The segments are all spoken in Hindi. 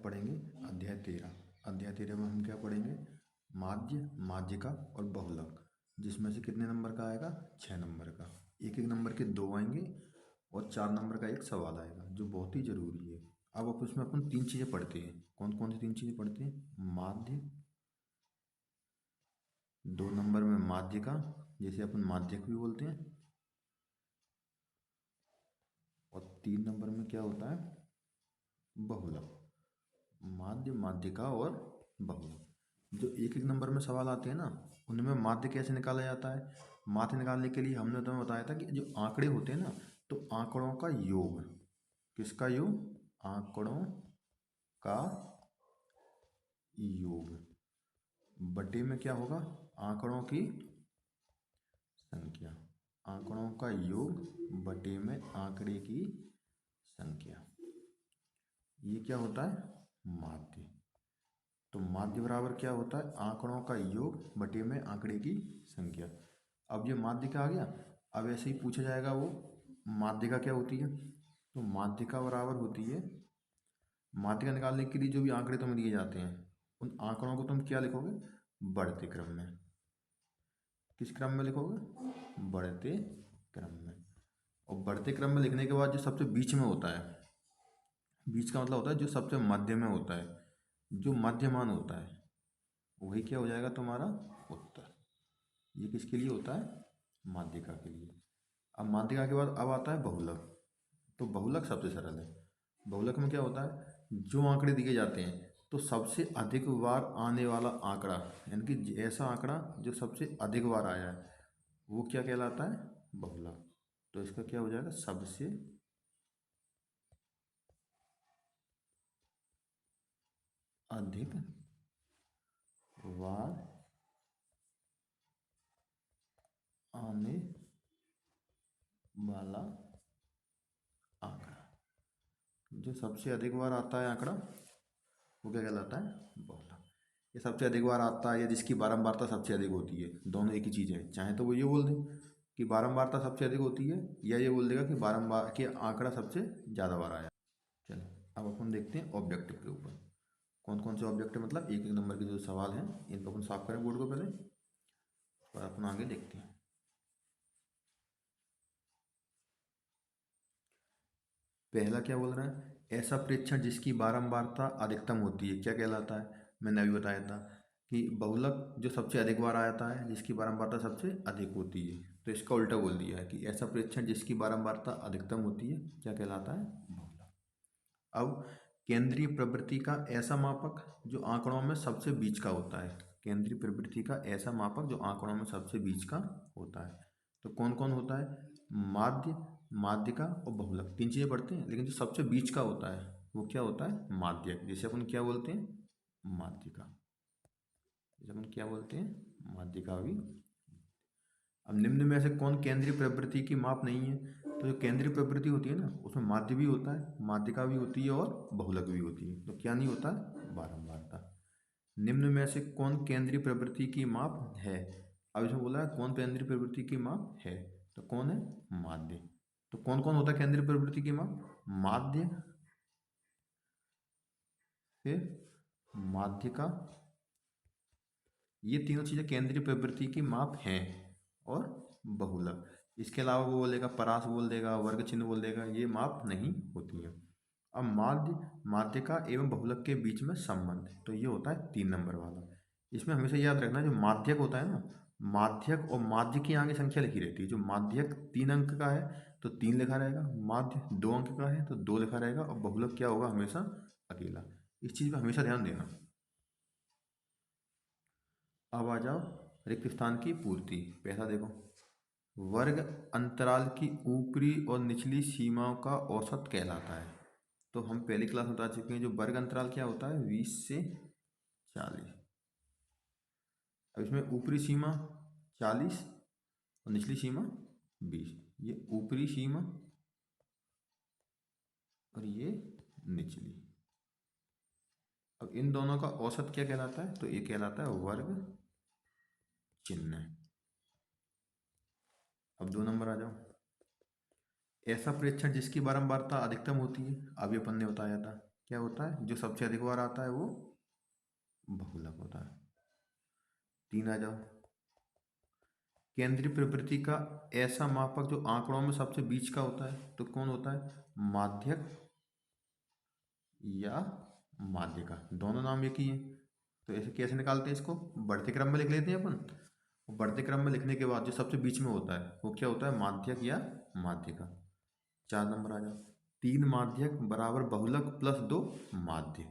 पढ़ेंगे अध्याय 13। अध्याय 13 में हम क्या पढ़ेंगे? माध्य, माध्यिका और बहुलक, जिसमें से कितने नंबर का आएगा? 6 नंबर का। एक एक नंबर के 2 आएंगे और 4 नंबर का एक सवाल आएगा, जो बहुत ही जरूरी है। अब उसमें अपन 3 चीज़ें पढ़ते हैं। कौन कौन सी 3 चीज़ें पढ़ते हैं? माध्य, 2 नंबर में माध्यिका, जैसे अपन माध्यक भी बोलते हैं, और 3 नंबर में क्या होता है? बहुलक। माध्य, माध्यिका और बहुलक। जो एक एक नंबर में सवाल आते हैं ना, उनमें माध्य कैसे निकाला जाता है? माध्य निकालने के लिए हमने तुम्हें बताया था कि जो आंकड़े होते हैं ना, तो आंकड़ों का योग। किसका योग? आंकड़ों का योग बटे में क्या होगा? आंकड़ों की संख्या। आंकड़ों का योग बटे में आंकड़े की संख्या, ये क्या होता है? माध्य। तो माध्य बराबर क्या होता है? आंकड़ों का योग बटे में आंकड़े की संख्या। अब ये माध्य का आ गया। अब ऐसे ही पूछा जाएगा वो माध्यिका क्या होती है? तो माध्यिका बराबर होती है, माध्यिका निकालने के लिए जो भी आंकड़े तुम्हें दिए जाते हैं, उन आंकड़ों को तुम क्या लिखोगे? बढ़ते क्रम में। किस क्रम में लिखोगे? बढ़ते क्रम में। और बढ़ते क्रम में लिखने के बाद जो सबसे बीच में होता है, बीच का मतलब होता है जो सबसे मध्य में होता है, जो मध्यमान होता है, वही क्या हो जाएगा? तुम्हारा उत्तर। ये किसके लिए होता है? माध्यिका के लिए। अब माध्यिका के बाद अब आता है बहुलक। तो बहुलक सबसे सरल है। बहुलक में क्या होता है? जो आंकड़े दिए जाते हैं, तो सबसे अधिक बार आने वाला आंकड़ा, यानी कि ऐसा आंकड़ा जो सबसे अधिक बार आया है, वो क्या कहलाता है? बहुलक। तो इसका क्या हो जाएगा? सबसे अधिक बार आने वाला आंकड़ा, जो सबसे अधिक बार आता है आंकड़ा, वो क्या कहलाता है? बहुलक। ये सबसे अधिक बार आता है या जिसकी बारंबारता सबसे अधिक होती है, दोनों एक ही चीज़ है। चाहे तो वो ये बोल दें कि बारंबारता सबसे अधिक होती है, या ये बोल देगा कि बारंबार के आंकड़ा सबसे ज़्यादा बार आया। चलो अब अपन देखते हैं ऑब्जेक्टिव के ऊपर। कौन कौन से ऑब्जेक्टिव, मतलब एक एक नंबर के जो सवाल हैं, इनको अपन साफ करें बोर्ड को पहले, और अपन आगे देखते हैं। पहला क्या बोल रहा है? ऐसा प्रेक्षण जिसकी बारंबारता अधिकतम होती है क्या कहलाता है? मैंने अभी बताया था कि बहुलक जो सबसे अधिक बार आता है, जिसकी बारंबारता सबसे अधिक होती है। तो इसका उल्टा बोल दिया है कि ऐसा प्रेक्षण जिसकी बारंबारता अधिकतम होती है क्या कहलाता है? बहुलक। अब केंद्रीय प्रवृत्ति का ऐसा मापक जो आंकड़ों में सबसे बीच का होता है। केंद्रीय प्रवृत्ति का ऐसा मापक जो आंकड़ों में सबसे बीच का होता है, तो कौन कौन होता है? माध्य, माध्यिका और बहुलक। 3 चीज़ें पढ़ते हैं, लेकिन जो सबसे बीच का होता है वो क्या होता है? माध्यक। जिसे अपन क्या बोलते हैं? माध्यिका। जिसे अपन क्या बोलते हैं? माध्यिका भी। अब निम्न में से कौन केंद्रीय प्रवृत्ति की माप नहीं है? तो जो केंद्रीय प्रवृत्ति होती है ना, उसमें माध्य भी होता है, माध्यिका भी होती है और बहुलक भी होती है। तो क्या नहीं होता? बारंबारता। निम्न में से कौन केंद्रीय प्रवृत्ति की माप है? अब इसमें बोला है कौन केंद्रीय प्रवृत्ति की माप है, तो कौन है? माध्य। तो कौन कौन होता है केंद्रीय प्रवृत्ति की माप? माध्य, फिर माध्यिका, ये तीनों चीज़ें केंद्रीय प्रवृत्ति की माप हैं, और बहुलक। इसके अलावा वो बोलेगा परास बोल देगा, वर्ग चिन्ह बोल देगा, ये माप नहीं होती है। अब माध्य, माध्यिका एवं बहुलक के बीच में संबंध, तो ये होता है 3 नंबर वाला। इसमें हमेशा याद रखना, जो माध्यक होता है ना, माध्यक और माध्य की आगे संख्या लिखी रहती है। जो माध्यक 3 अंक का है तो 3 लिखा रहेगा, माध्य 2 अंक का है तो 2 लिखा रहेगा, और बहुलक क्या होगा? हमेशा अकेला। इस चीज़ पर हमेशा ध्यान देना। अब आ जाओ रिक्त स्थान की पूर्ति। पहला देखो, वर्ग अंतराल की ऊपरी और निचली सीमाओं का औसत कहलाता है। तो हम पहली क्लास में बता चुके हैं, जो वर्ग अंतराल क्या होता है? 20 से 40। अब इसमें ऊपरी सीमा 40 और निचली सीमा 20। ये ऊपरी सीमा और ये निचली। अब इन दोनों का औसत क्या कहलाता है? तो ये कहलाता है वर्ग चिन्ह। अब 2 नंबर आ जाओ। ऐसा प्रेक्षण जिसकी बारंबारता अधिकतम होती है, अभी अपन ने बताया था क्या होता है, जो सबसे अधिक बार आता है वो बहुलक होता है। 3 आ जाओ, केंद्रीय प्रवृत्ति का ऐसा मापक जो आंकड़ों में सबसे बीच का होता है तो कौन होता है, माध्यक या माध्यिका, दोनों नाम एक ही है। तो ऐसे कैसे निकालते हैं इसको, बढ़ते क्रम में लिख लेते हैं अपन। बढ़ते क्रम में लिखने के बाद जो सबसे बीच में होता है वो क्या होता है, माध्यक या माध्यिका। 4 नंबर आ जाओ, 3 माध्यक बराबर बहुलक प्लस 2 माध्य,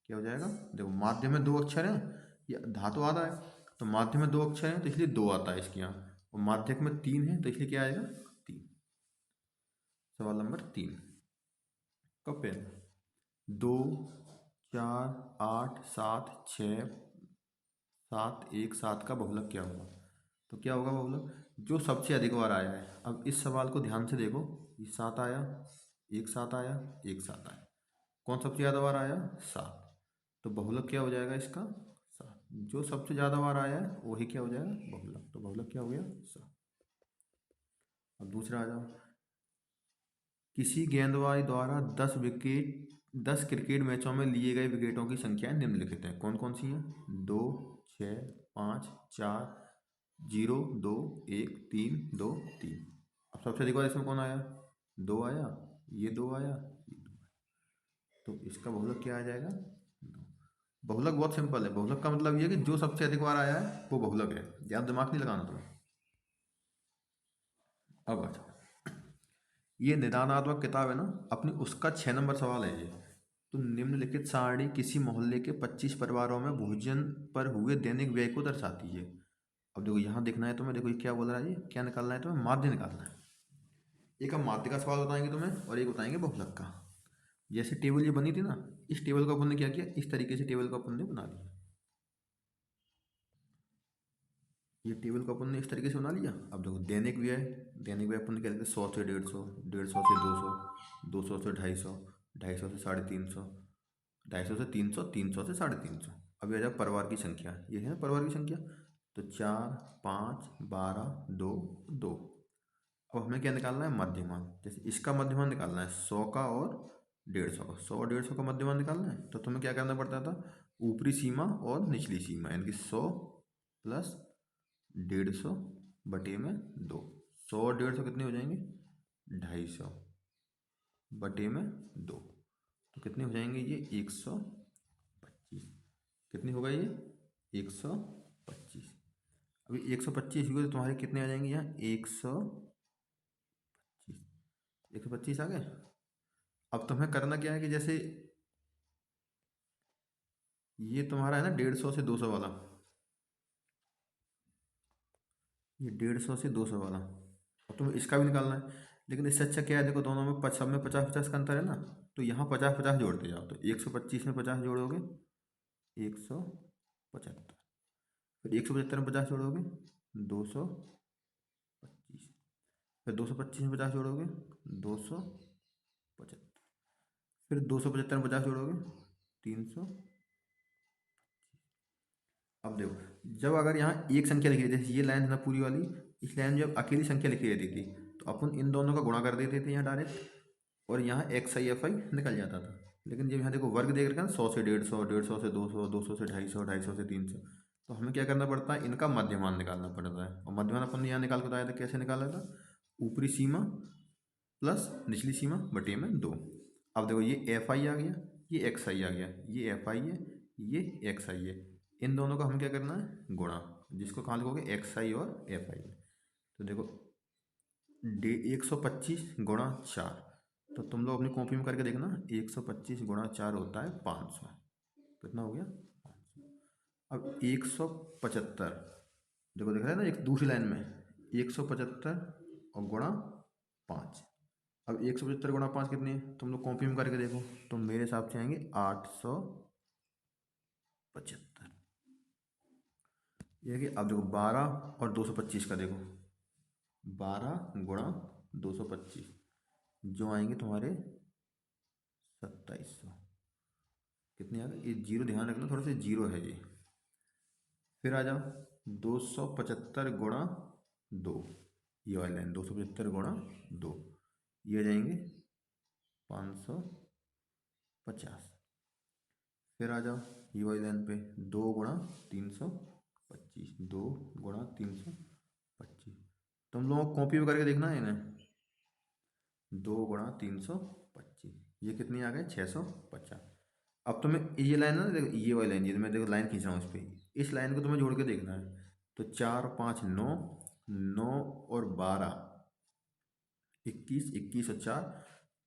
क्या हो जाएगा, देखो माध्य में 2 अक्षर हैं, ये धातु आधा है, तो माध्य में 2 अक्षर हैं तो इसलिए 2 आता है इसके यहाँ, और माध्यक में 3 है तो इसलिए क्या आएगा, 3। सवाल नंबर 3 का पेन, 2 4 8 7 6 7 1 7 का बहुलक क्या होगा, तो क्या होगा बहुलक, जो सबसे अधिक बार आया है। अब इस सवाल को ध्यान से देखो, ये 7 आया, एक 7 आया, एक 7 आया, कौन सबसे ज़्यादा बार आया, 7, तो बहुलक क्या हो जाएगा इसका, 7। जो सबसे ज़्यादा बार आया है वही क्या हो जाएगा, बहुलक, तो बहुलक क्या हो गया, 7। अब दूसरा आ जाओ, किसी गेंदबाज द्वारा 10 क्रिकेट मैचों में लिए गए विकेटों की संख्याएं निम्नलिखित हैं, कौन कौन सी हैं, 2 6 5 4 0 2 1 3 2 3। अब सबसे अधिक बार इसमें कौन आया, 2 आया, ये 2 आया, ये 2 आया, तो इसका बहुलक क्या आ जाएगा, 2। बहुलक बहुत सिंपल है, बहुलक का मतलब ये है कि जो सबसे अधिक बार आया है वो बहुलक है, ज़्यादा दिमाग नहीं लगाना तुम्हें। अब अच्छा, ये निदानात्मक किताब है ना अपनी, उसका 6 नंबर सवाल है ये, तो निम्नलिखित सारणी किसी मोहल्ले के 25 परिवारों में भोजन पर हुए दैनिक व्यय को दर्शाती है। अब देखो यहाँ देखना है तुम्हें, देखो ये क्या बोल रहा है, ये क्या निकालना है तुम्हें, माध्य निकालना है। एक हम माध्य का सवाल बताएंगे तुम्हें और एक बताएंगे बहुलक का। जैसे टेबल ये बनी थी ना, इस टेबल को अपन ने क्या किया, इस तरीके से टेबल को अपन ने बना लिया, ये टेबल को अपन ने इस तरीके से बना लिया। अब देखो दैनिक व्यय, दैनिक व्यय अपन ने क्या लिखा, 100 से 150, 150 से 200, 200 से 250, 250 से 350, 250 से 300, 300 से 350। अब ये आ जाए परिवार की संख्या, ये है ना परिवार की संख्या, तो 4 5 12 2 2। अब हमें क्या निकालना है, मध्यमान, जैसे इसका मध्यमान निकालना है 100 का और 150 का, 100 और 150 का मध्यमान निकालना है, तो तुम्हें क्या करना पड़ता था, ऊपरी सीमा और निचली सीमा, यानी कि 100 प्लस 150 बटे में 2, 100 और 150 कितने हो जाएंगे, 250 बटे में 2, तो कितने हो जाएंगे ये 125, कितनी होगा ये 125। अभी 125 हुए तो तुम्हारे कितने आ जाएंगे यहाँ 125 आ गए। अब तुम्हें करना क्या है कि जैसे ये तुम्हारा है ना 150 से 200 वाला, ये 150 से 200 वाला, अब तुम्हें इसका भी निकालना है, लेकिन इससे अच्छा क्या है, देखो दोनों में सब में 50 50 का अंतर है ना, तो यहाँ 50 50 जोड़ते जाओ, तो 125 में 50 जोड़ोगे 175, फिर 175 में 50 जोड़ोगे 225, फिर 225 में 50 जोड़ोगे 275, फिर 275 में 50 जोड़ोगे 300। अब देखो जब अगर यहाँ एक संख्या लिखी रहती है, जैसे ये लाइन है ना पूरी वाली, इस लाइन में जब अकेली संख्या लिखी रहती थी तो अपन इन दोनों का गुणा कर देते थे यहाँ डायरेक्ट, और यहाँ एक्स आई एफ आई निकल जाता था। लेकिन जब यहाँ देखो वर्ग देख रखा है ना, 100 से 150, 150 से 200, 200 से 250, 250 से 300, तो हमें क्या करना पड़ता है, इनका मध्यमान निकालना पड़ता है, और मध्यमान अपन ने यहाँ निकाल के बताया था, कैसे निकाला था, ऊपरी सीमा प्लस निचली सीमा बटे में 2। अब देखो ये एफ आई आ गया, ये एक्स आई आ गया, ये एफ आई है, ये एक्स आई है, इन दोनों का हमें क्या करना है, गुणा, जिसको कहाँ लिखोगे, एक्स आई और एफ आई। तो देखो 125 गुणा 4, तो तुम लोग अपनी कॉपी में करके देखना, 125 गुणा 4 होता है 500, कितना हो गया 500। अब 175, देखो दिख रहा है ना एक दूसरी लाइन में, 175 और गुणा 5। अब 175 गुणा 5 कितनी है, तुम लोग कॉपी में करके देखो, तो मेरे हिसाब से आएंगे 875। ये कि अब देखो 12 और 225 का देखो, 12 गुणा 225 जो आएंगे तुम्हारे 2700, कितने आ गए, ये जीरो ध्यान रखना, थोड़ा सा जीरो है ये। फिर आ जाओ 275 गुणा 2, ये वाली लाइन 275 गुणा 2, ये आ जाएंगे 550। फिर आ जाओ ये वाली लाइन पे, 2 × 325, 2 × 325। तुम लोगों को कॉपी करके देखना है इन्हें। 2 × 325, ये कितनी आ गई 650। अब तुम्हें ये लाइन है ना, देखो ये वाली लाइन, ये मैं देखो लाइन खींच रहा हूँ इस पर, इस लाइन को तुम्हें जोड़ के देखना है। तो 4 5 9, 9 और 12, 21, 21 और 4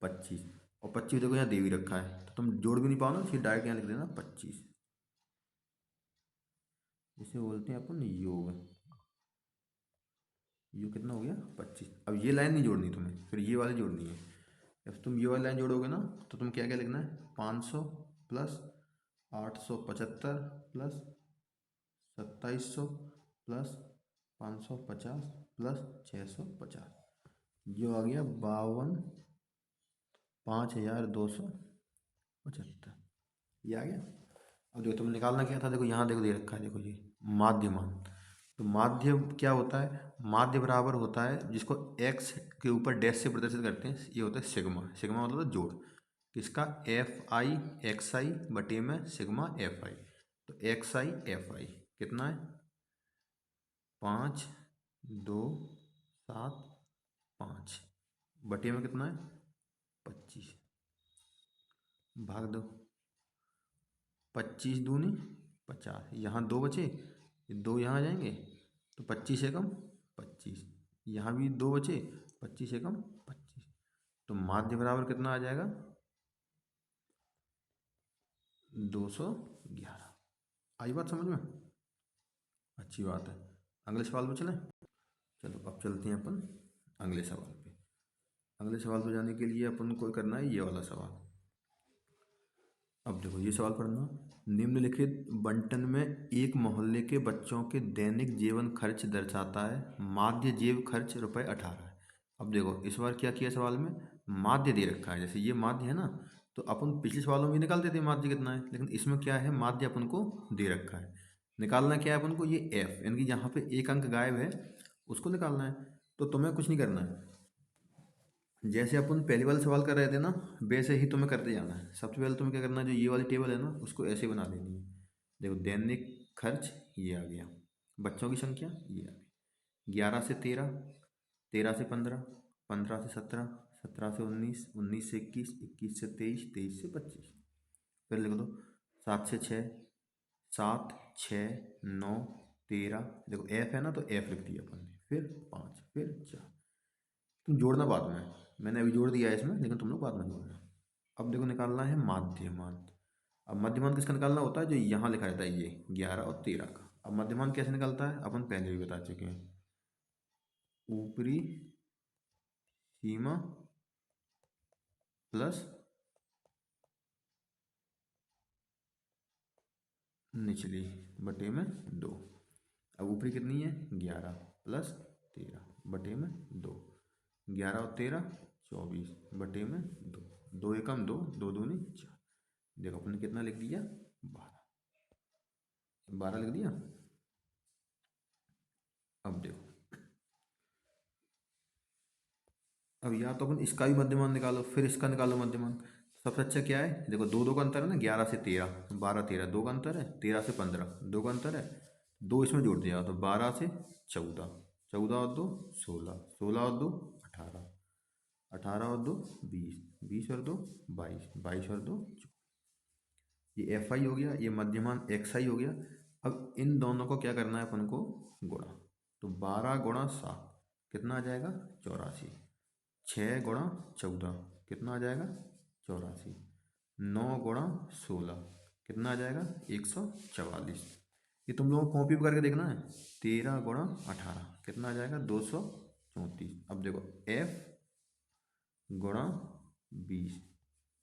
25, और 25 देखो यहाँ दे भी रखा है, तो तुम जोड़ भी नहीं पाओ ना, इसलिए डायरेक्ट यहाँ लिख देना 25। इसे बोलते हैं अपन योग। योग कितना हो गया 25। अब ये लाइन नहीं जोड़नी तुम्हें, फिर ये वाली जोड़नी है। जब तुम ये वाली लाइन जोड़ोगे ना, तो तुम क्या क्या लिखना है, 500 प्लस 875 प्लस 2700 प्लस 550 प्लस 650, जो आ गया 52,5275, ये आ गया। अब देखो तुम्हें निकालना क्या था, देखो यहाँ देखो दे रखा है, देखो ये माध्यमान। तो माध्य क्या होता है, माध्य बराबर होता है जिसको x के ऊपर डैश से प्रदर्शित करते हैं, ये होता है सिग्मा। सिग्मा मतलब तो जोड़, किसका, एफ आई एक्स आई बटे में सिग्मा एफ आई। तो एक्स आई एफ आई कितना है, 5275 बटे में कितना है 25, भाग दो, 25 दूनी 50, यहाँ 2 बचे, ये 2 यहाँ आ जाएंगे, तो 25 एकम 25, यहाँ भी 2 बचे, 25 एकम 25, तो माध्य बराबर कितना आ जाएगा 211। आई बात समझ में, अच्छी बात है। अगले सवाल पे चलें, चलो अब चलते हैं अपन अगले सवाल पे। अगले सवाल पे जाने के लिए अपन को करना है ये वाला सवाल। अब देखो ये सवाल पढ़ना, निम्नलिखित बंटन में एक मोहल्ले के बच्चों के दैनिक जीवन खर्च दर्शाता है, माध्य जेब खर्च ₹18 है। अब देखो इस बार क्या किया सवाल में, माध्य दे रखा है, जैसे ये माध्य है ना, तो अपन पिछले सवालों में निकालते थे माध्य कितना है, लेकिन इसमें क्या है, माध्य अपन को दे रखा है। निकालना क्या है अपन को, ये एफ, यानी कि जहाँ पे एक अंक गायब है उसको निकालना है। तो तुम्हें कुछ नहीं करना है, जैसे अपन पहले वाला सवाल कर रहे थे ना, वैसे ही तुम्हें करते जाना है। सबसे पहले तुम्हें क्या करना है, जो ये वाली टेबल है ना उसको ऐसे बना देनी है। देखो दैनिक खर्च ये आ गया, बच्चों की संख्या ये आ गई, 11 से 13, 13 से 15, 15 से 17, 17 से 19, 19 से 21, 21 से 23, 23 से 25। फिर लिख दो 7 से 6, 7 6 9 13, देखो एफ है ना तो एफ लिख दिया अपन ने, फिर 5, फिर 4। तुम जोड़ना बाद में, मैंने अभी जोड़ दिया है इसमें, लेकिन तुम लोग बाद में जोड़ना। अब देखो निकालना है माध्यमान। अब मध्यमान किसका निकालना होता है, जो यहाँ लिखा रहता है, ये 11 और 13 का। अब मध्यमान कैसे निकलता है, अपन पहले भी बता चुके हैं, ऊपरी सीमा प्लस निचली बटे में 2। अब ऊपरी कितनी है 11 प्लस 13 बटे में 2, 11 और 13 24 बटे में 2, 2 एकम 2, 2 दूनी 4। देखो अपने कितना लिख दिया 12, 12 लिख दिया। अब देखो, अब या तो अपन इसका भी मध्यमान निकालो, फिर इसका निकालो मध्यमान। सबसे अच्छा क्या है, देखो 2 2 का अंतर है ना, 11 से 13, 12 13 2 का अंतर है, 13 से 15 2 का अंतर है, 2 इसमें जोड़ दिया तो 12 से 14, 14 और 2 16, 16 और 2 18, 18 और 2 20, 20 और 2 22, 22 और 2 24। ये एफ आई हो गया, ये मध्यमान एक्स आई हो गया। अब इन दोनों को क्या करना है अपन को, गुणा। तो 12 गुणा 7 कितना आ जाएगा 84, 6 गुणा 14 कितना आ जाएगा 84, 9 गुणा 16 कितना आ जाएगा 144। ये तुम लोगों को कॉपी करके देखना है, 13 गुणा 18 कितना आ जाएगा 234। अब देखो एफ गुणा 20,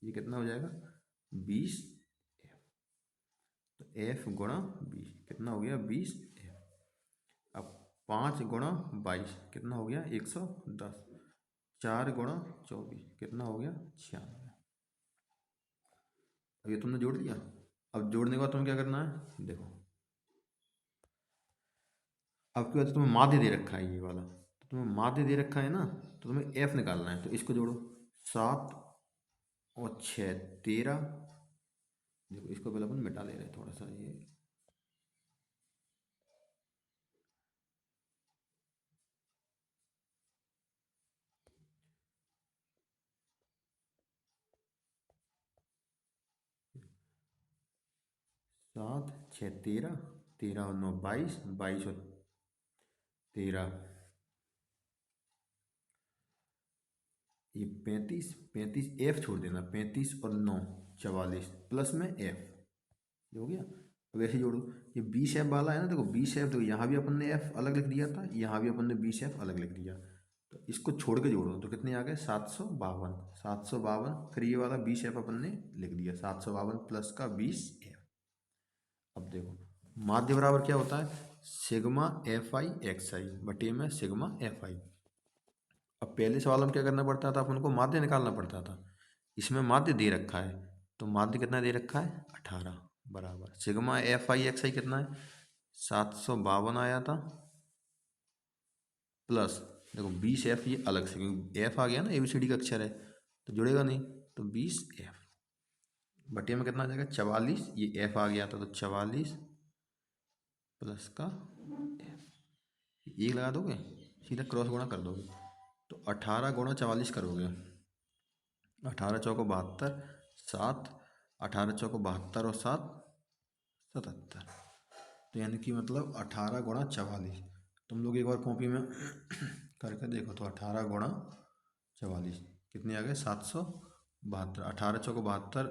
ये कितना हो जाएगा 20 एफ। तो एफ गुणा 20 कितना हो गया 20 एफ। अब 5 गुणा 22 कितना हो गया 110, 4 गुणा 24 कितना हो गया 96। अब ये तुमने जोड़ दिया। अब जोड़ने के बाद तुम्हें क्या करना है, देखो अब क्या, तुम्हें माध्य दे रखा है ये वाला, तो तुम्हें माध्य दे रखा है ना, तो तुम्हें एफ निकालना है। तो इसको जोड़ो, 7 और 6 13, देखो इसको पहले अपन मिटा ले रहे हैं थोड़ा सा ये। 7 6 13, 13 और 9 22, 22 और 13 ये 35, 35 एफ छोड़ देना, 35 और 9 44 प्लस में एफ, ये हो गया। अब ऐसे जोड़ो, ये बी शेप वाला है ना, देखो बी शेप, देखो यहाँ भी अपन ने एफ अलग लिख दिया था, यहाँ भी अपन ने बी शेप अलग लिख दिया, तो इसको छोड़ के जोड़ो तो कितने आ गए 752, 752। फिर ये वाला बी शेप अपन ने लिख दिया 752 प्लस का 20 एफ। अब देखो माध्य बराबर क्या होता है, सिग्मा एफ आई एक्स आई बटे में सिग्मा एफ आई। अब पहले सवाल में क्या करना पड़ता था, अपन को माध्य निकालना पड़ता था, इसमें माध्य दे रखा है, तो माध्य कितना दे रखा है 18 बराबर सिग्मा एफ आई एक्स आई कितना है 752 आया था, प्लस देखो 20 एफ, ये अलग से क्योंकि एफ आ गया ना एबीसीडी का अक्षर है तो जुड़ेगा नहीं, तो 20 एफ बटे में कितना आ जाएगा 44, ये एफ आ गया था तो 44 प्लस का एफ, एक लगा दोगे सीधा क्रॉस गुणा कर दोगे, तो 18 गुणा 44 करोगे, 18 चौको 72, 7, 18 चौको 72 और 7 77, तो यानी कि मतलब 18 गुणा 44। तुम लोग एक बार कॉपी में करके देखो तो 18 गुणा 44 कितने आ गए 772, 18 चौको 72,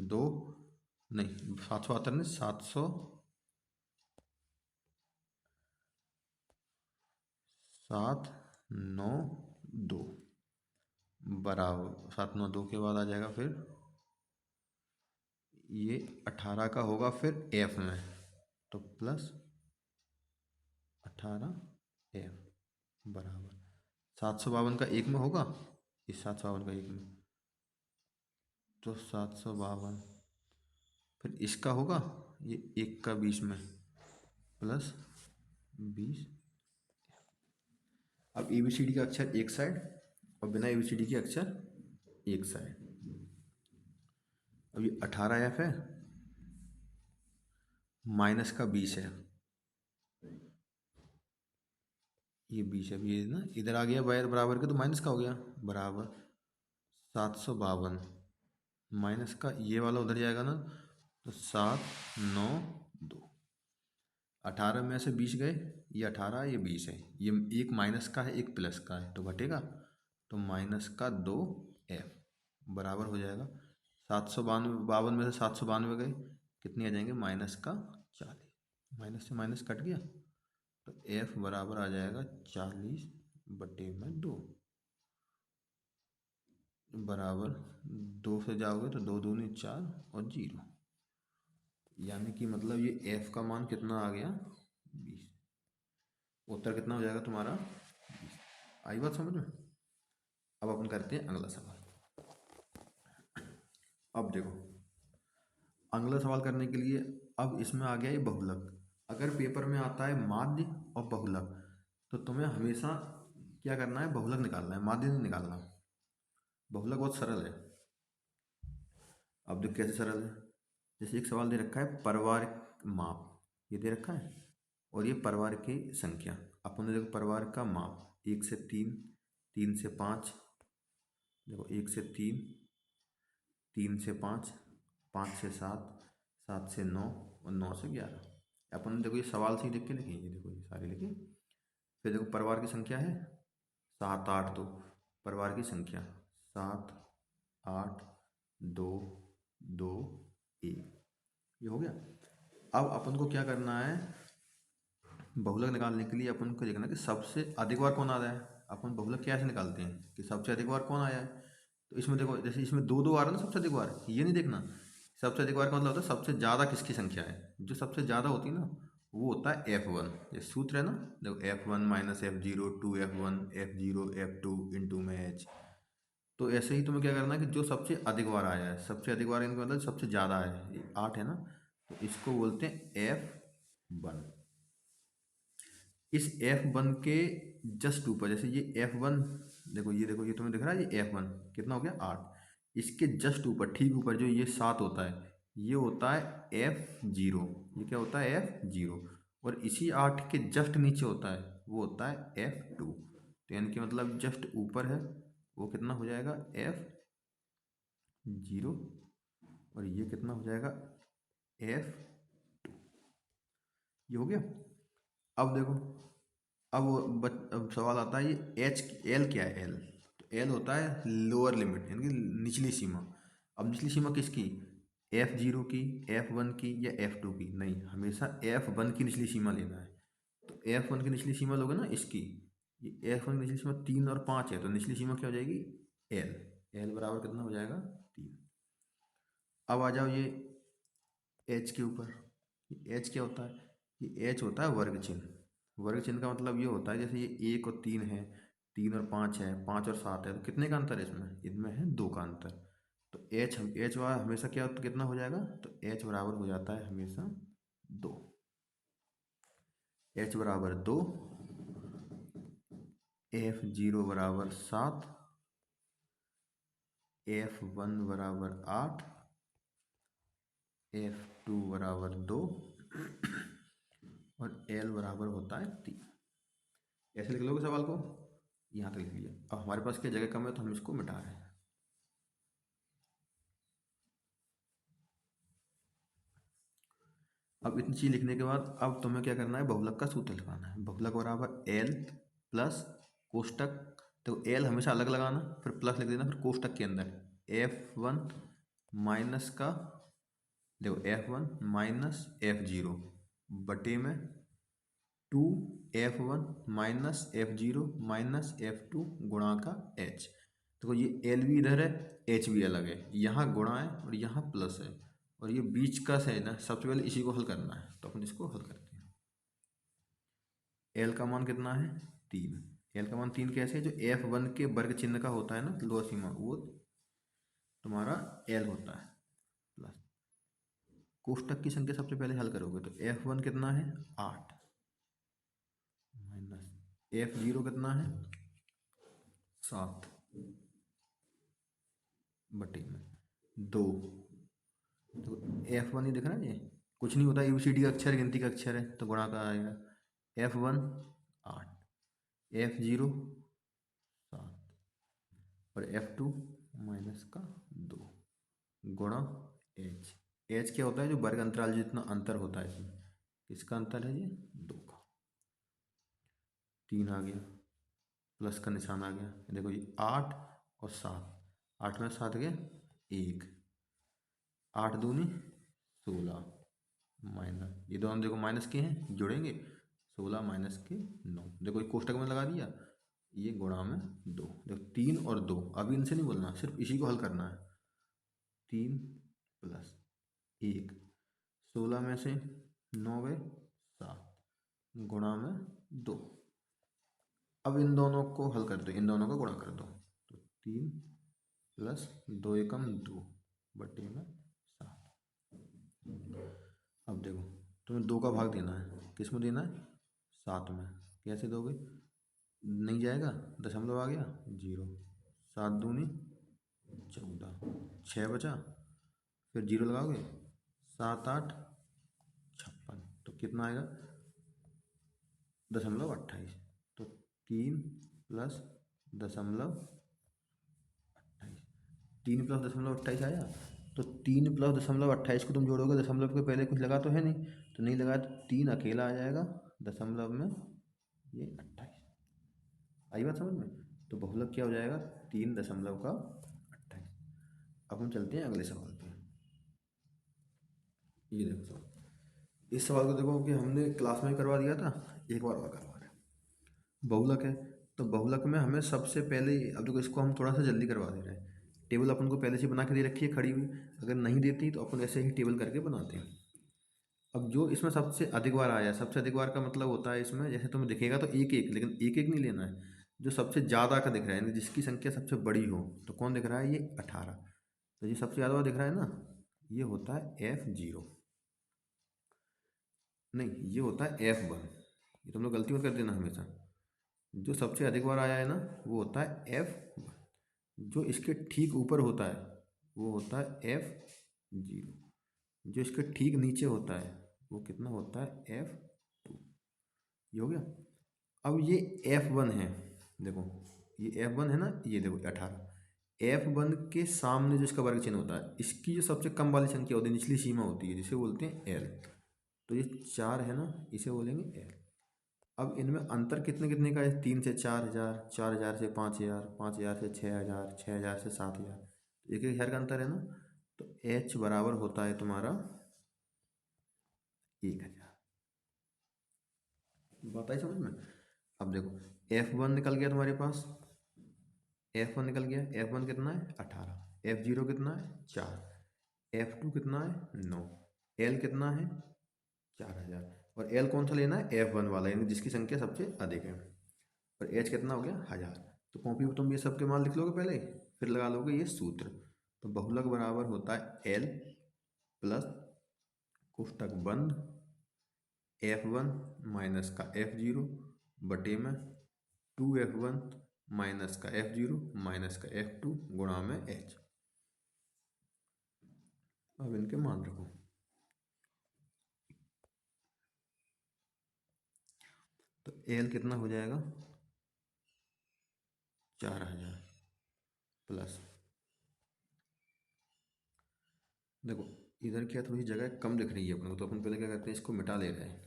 2 नहीं 772 नहीं 792 बराबर 792 के बाद आ जाएगा फिर ये 18 का होगा फिर एफ में, तो प्लस 18 एफ बराबर 752 का एक में होगा, इस 752 का एक में, तो 752 फिर इसका होगा ये एक का 20 में प्लस 20। अब एबीसीडी का अक्षर एक साइड और बिना एबीसीडी के अक्षर एक साइड। अब ये 18 एफ है माइनस का 20 है, ये 20 है, ये ना इधर आ गया बराबर के तो माइनस का हो गया बराबर 752 माइनस का ये वाला उधर जाएगा ना, तो 792, 18 में से 20 गए, ये 18 ये 20 है, ये एक माइनस का है एक प्लस का है तो घटेगा, तो माइनस का 2 एफ बराबर हो जाएगा 752 में से 792 गए, कितने आ जाएंगे माइनस का 40, माइनस से माइनस कट गया, तो एफ बराबर आ जाएगा 40 बटे में 2 बराबर 2 से जाओगे तो 2 दूनी 4 और 0, यानी कि मतलब ये एफ का मान कितना आ गया 20, उत्तर कितना हो जाएगा तुम्हारा 20। आई बात समझ में। अब अपन करते हैं अगला सवाल। अब देखो अगला सवाल करने के लिए अब इसमें आ गया ये बहुलक। अगर पेपर में आता है माध्य और बहुलक तो तुम्हें हमेशा क्या करना है, बहुलक निकालना है, माध्य नहीं निकालना। बहुलक बहुत सरल है। अब देखो कैसे सरल है, जैसे एक सवाल दे रखा है परिवार माप, ये दे रखा है और ये परिवार की संख्या, अपन ने देखो परिवार का माप 1 से 3, 3 से 5, देखो 1 से 3, 3 से 5, 5 से 7, 7 से 9 और 9 से 11। अपन देखो ये सवाल से ही लिख के लिखे, ये देखो ये सारे लिखे। फिर देखो परिवार की संख्या है 7 8, तो परिवार की संख्या 7 8 2 2 1, ये हो गया। अब अपन को क्या करना है, बहुलक निकालने के लिए अपन को देखना कि सबसे अधिक बार कौन आ रहा है। अपन बहुलक कैसे निकालते हैं कि सबसे अधिक बार कौन आया है, तो इसमें देखो जैसे इसमें 2 2 आ रहा है ना सबसे अधिक बार, ये नहीं देखना सबसे अधिक बार का मतलब होता है सबसे ज़्यादा किसकी संख्या है, जो सबसे ज़्यादा होती है ना वो होता है F1। ये सूत्र है ना, देखो F1 minus F0 2F1 F0 F2 into में H। तो ऐसे ही तुम्हें क्या करना है कि जो सबसे अधिक बार आया है, सबसे अधिक बार इनका मतलब सबसे ज़्यादा है, 8 है ना, तो इसको बोलते हैं F1। इस F1 के जस्ट ऊपर, जैसे ये F1 देखो, ये देखो ये तुम्हें दिख रहा है ये F1 कितना हो गया 8, इसके जस्ट ऊपर ठीक ऊपर जो ये 7 होता है, ये होता है F0। ये क्या होता है F0। और इसी 8 के जस्ट नीचे होता है वो होता है F2। तो यानी कि मतलब जस्ट ऊपर है वो कितना हो जाएगा F0। और ये कितना हो जाएगा F2। ये हो गया। अब देखो, अब सवाल आता है ये L क्या है। L तो L होता है लोअर लिमिट यानी कि निचली सीमा। अब निचली सीमा किसकी, F0 की, F1 की या F2 की। नहीं, हमेशा F1 की निचली सीमा लेना है। तो F1 की निचली सीमा लोगे ना इसकी, ये F1 की निचली सीमा 3 और 5 है तो निचली सीमा क्या हो जाएगी L। L बराबर कितना हो जाएगा 3। अब आ जाओ ये H के ऊपर। ये H क्या होता है, ये H होता है वर्ग चिन्ह। वर्ग चिन्ह का मतलब ये होता है जैसे ये 1 और 3 है, 3 और 5 है, 5 और 7 है, तो कितने का अंतर है इसमें, इनमें है 2 का अंतर। तो H वाला हमेशा क्या कितना हो जाएगा, तो H बराबर हो जाता है हमेशा 2। H बराबर 2, F0 बराबर 7, F1 बराबर 8, F2 बराबर 2 और L बराबर होता है 3। ऐसे लिख लोगे सवाल को, यहाँ तक लिख लिया। अब हमारे पास क्या जगह कम है तो हम इसको मिटा रहे हैं। अब इतनी चीज लिखने के बाद अब तुम्हें क्या करना है, बहुलक का सूत्र लगाना है। बहुलक बराबर L प्लस कोष्टक, तो L हमेशा अलग लगाना, फिर प्लस लिख देना, फिर कोष्टक के अंदर F1 माइनस का, देखो F1 माइनस F0 बटे में 2F1 minus F0 minus F2 गुणा का H। देखो ये L भी इधर है, H भी अलग है, यहाँ गुणा है और यहाँ प्लस है, और ये बीच का है ना, सबसे पहले इसी को हल करना है। तो अपन इसको हल करते हैं। L का मान कितना है 3। L का मान 3 कैसे है, जो F1 के वर्ग चिन्ह का होता है ना लोअर सीमा, वो तुम्हारा L होता है। प्लस कोष्टक की संख्या सबसे पहले हल करोगे तो F1 कितना है 8, माइनस F0 कितना है 7 बटे में 2। तो F1 ही दिख रहा है, ये कुछ नहीं होता, ABCD का अक्षर गिनती का अक्षर है तो गुणा का आएगा। F1 8, F0 7 और F2 माइनस का 2 गुणा H। H क्या होता है, जो वर्ग अंतराल जितना अंतर होता है इसमें, किसका अंतर है ये 2 का। 3 आ गया, प्लस का निशान आ गया, देखो ये 8 और 7, 8 में 7 गया 1, 8 दूनी 16 माइनस, ये दोनों देखो माइनस के हैं, जोड़ेंगे 16 माइनस के 9, देखो ये कोष्टक में लगा दिया, ये गुणा में 2, देखो 3 और 2, अभी इनसे नहीं बोलना, सिर्फ इसी को हल करना है। 3 प्लस 1, 16 में से 9 गए 7 गुणा में 2। अब इन दोनों को हल कर दो, इन दोनों का गुणा कर दो, तो 3 प्लस 2 एकम 2 बटे में 7। अब देखो तुम्हें 2 का भाग देना है, किस में देना है 7 में। कैसे दोगे, नहीं जाएगा, दशमलव आ गया 0, 7 दूनी 14, 6 बचा, फिर 0 लगाओगे 7 8 56, तो कितना आएगा 0.28। तो 3 प्लस 0.28, 3 प्लस 0.28 आया। तो 3 प्लस 0.28 को तुम जोड़ोगे, दशमलव के पहले कुछ लगा तो है नहीं, तो नहीं लगाया तो 3 अकेला आ जाएगा, दशमलव में ये 28। आई बात समझ में। तो बहुलक क्या हो जाएगा 3.28। अब हम चलते हैं अगले सवाल पे। ये देखो सवाल, इस सवाल को देखो कि हमने क्लास में करवा दिया था, एक बार और करवा रहे हैं। बहुलक है, तो बहुलक में हमें सबसे पहले, अब देखो इसको हम थोड़ा सा जल्दी करवा दे रहे हैं। टेबल अपन को पहले से बना के दे रखी है खड़ी हुई, अगर नहीं देती तो अपन ऐसे ही टेबल करके बनाते हैं। अब जो इसमें सबसे अधिक बार आया, सबसे अधिक बार का मतलब होता है इसमें, जैसे तुम्हें दिखेगा तो एक एक, लेकिन एक एक नहीं लेना है, जो सबसे ज़्यादा का दिख रहा है, यानी जिसकी संख्या सबसे बड़ी हो। तो कौन दिख रहा है, ये 18। तो ये सबसे ज़्यादा बार दिख रहा है ना, ये होता है F0। नहीं, ये होता है F1। ये तुम लोग गलती मत कर देना हमेशा, जो सबसे अधिक बार आया है ना वो होता है F1, जो इसके ठीक ऊपर होता है वो होता है F0। जो इसके ठीक नीचे होता है वो कितना होता है F2। ये हो गया। अब ये F1 है, देखो ये F1 है ना, ये देखो 18। F1 के सामने जो इसका वर्ग चिन्ह होता है, इसकी जो सबसे कम वाली संख्या होती है, निचली सीमा होती है, जिसे बोलते हैं L। तो ये 4 है ना, इसे बोलेंगे L। अब इनमें अंतर कितने कितने का है, 3 से 4000, 4000 से 5000, 5000 से 6000, 6000 से 7000, एक एक हज़ार का अंतर है ना। तो H बराबर होता है तुम्हारा 1000। बात आई समझ में। अब देखो F1 निकल गया तुम्हारे पास, F1 निकल गया। F1 कितना है 18, F0 कितना है 4, F2 कितना है 9, L कितना है 4000। और L कौन सा लेना है, F1 वाला, यानी जिसकी संख्या सबसे अधिक है। और H कितना हो गया 1000। तो कॉपी पर तुम ये सब के मान लिख लोगे पहले, फिर लगा लोगे ये सूत्र। तो बहुलक बराबर होता है L प्लस कोष्टक बंद F1 माइनस का F0 बटे में 2F1 माइनस का F0 माइनस का F2 गुणा में H। अब इनके मान रखो। तो L कितना हो जाएगा 4000 प्लस, देखो इधर क्या थोड़ी जगह कम दिख रही है अपने को, तो अपन पहले क्या करते हैं, इसको मिटा ले रहे हैं।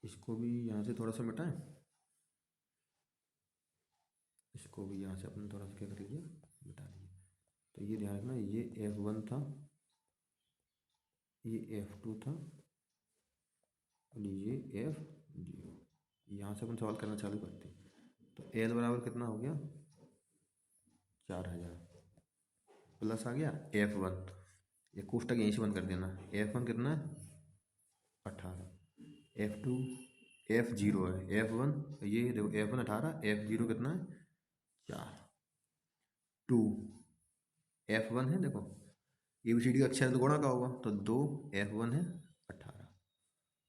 इसको भी यहाँ से थोड़ा सा मिटाएं, इसको भी यहाँ से अपन थोड़ा सा क्या कर लीजिए, मिटा लीजिए। तो ये ध्यान रखना, ये F1 था, ये F2 था, और ये F0। यहाँ से अपन सवाल करना चालू करते हैं। तो L बराबर कितना हो गया 4000 प्लस आ गया F1, ये कोष्टक यहीं से बंद कर देना। F1 कितना है 18, F2 F0 है, F1 ये देखो F1 18, F0 कितना है 4, 2 F1 है, देखो ABCD का अक्षर है तो गुणा का होगा, तो 2 F1 है 18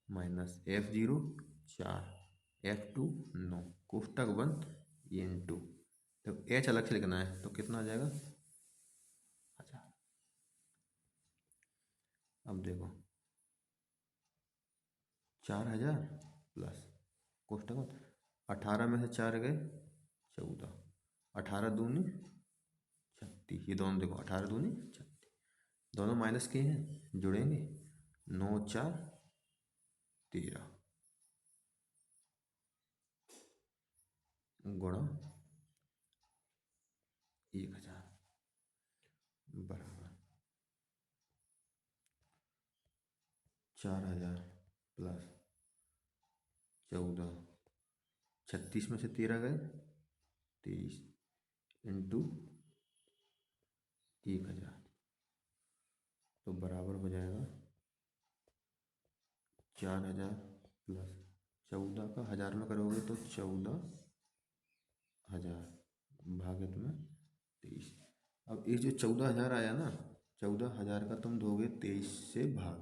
माइनस F0 4, F2 9, कोष्टक बंद ये इंटू, तो H अलग से लिखना है, तो कितना आ जाएगा 1000। अब देखो 4000 प्लस कोष्टक बंद, 18 में से 4 गए 14, 18 दूनी 36, ये दोनों देखो 18 दूनी 36, दोनों माइनस के हैं, जुड़ेंगे 9 4 13 गुणा 1000 बराबर 4000 प्लस 14, 36 में से 13 गए 23 इंटू 1000, तो बराबर हो जाएगा 4000 प्लस 14 का 1000 में करोगे तो 14000 भागित में 23। अब ये जो 14000 आया ना, 14000 का तुम दोगे 23 से भाग,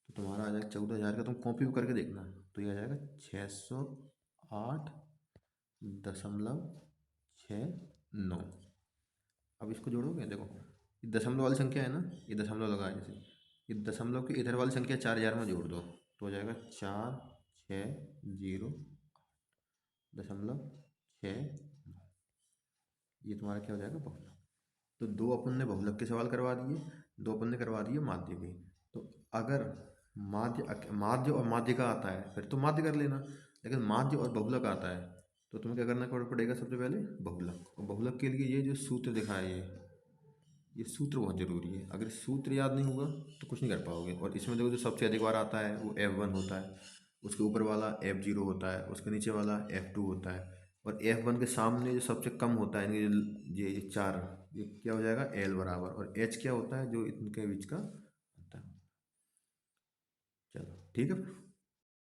तो तुम्हारा आ जाएगा 14000 का, तुम कॉपी भी करके देखना, तो ये आ जाएगा 608.69। अब इसको जोड़ोगे, देखो ये दशमलव वाली संख्या है ना, ये दशमलव लगा है, जैसे ये दशमलव की इधर वाली संख्या 4000 में जोड़ दो, तो हो जाएगा 4608.6, ये तुम्हारा क्या हो जाएगा बहुलक। तो दो अपन ने बहुलक के सवाल करवा दिए, दो अपन ने करवा दिए माध्य के। तो अगर माध्य और माध्य का आता है फिर तो माध्य कर लेना, लेकिन माध्य और बहुलक आता है तो तुम्हें क्या करना पड़ेगा, सबसे पहले बहुलक। और बहुलक के लिए ये जो सूत्र दिखा है, ये सूत्र बहुत ज़रूरी है। अगर सूत्र याद नहीं होगा तो कुछ नहीं कर पाओगे। और इसमें देखो जो सबसे अधिक बार आता है वो F1 होता है, उसके ऊपर वाला F0 होता है, उसके नीचे वाला F2 होता है, और F1 के सामने जो सबसे कम होता है, यानी ये 4, ये क्या हो जाएगा L बराबर, और H क्या होता है जो इनके बीच का होता है। चलो ठीक है।